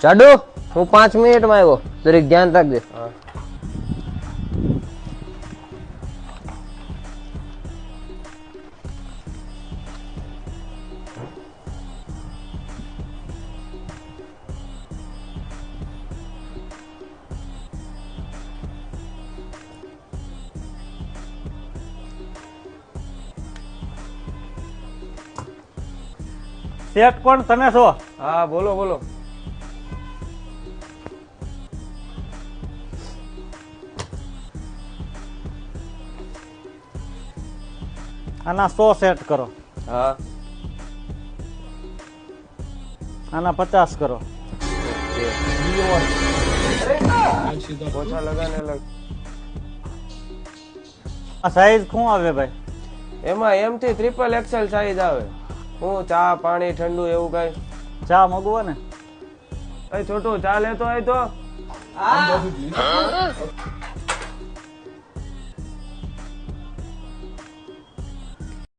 જાડુ હું 5 મિનિટમાં આવ્યો, જરીક ધ્યાન રાખજે. શેઠ કોણ તમે છો? હા બોલો બોલો. આના 100 સેટ કરો. હા આના 50 કરો. ઓછા લગાને લગ. આ સાઈઝ શું આવે ભાઈ? એમાં એમ થી ટ્રિપલ એક્સેલ સાઈઝ આવે. હું ચા પાણી ઠંડુ એવું કઈ? ચા મગવો ને? એ છોટું ચા લેતો હોય તો.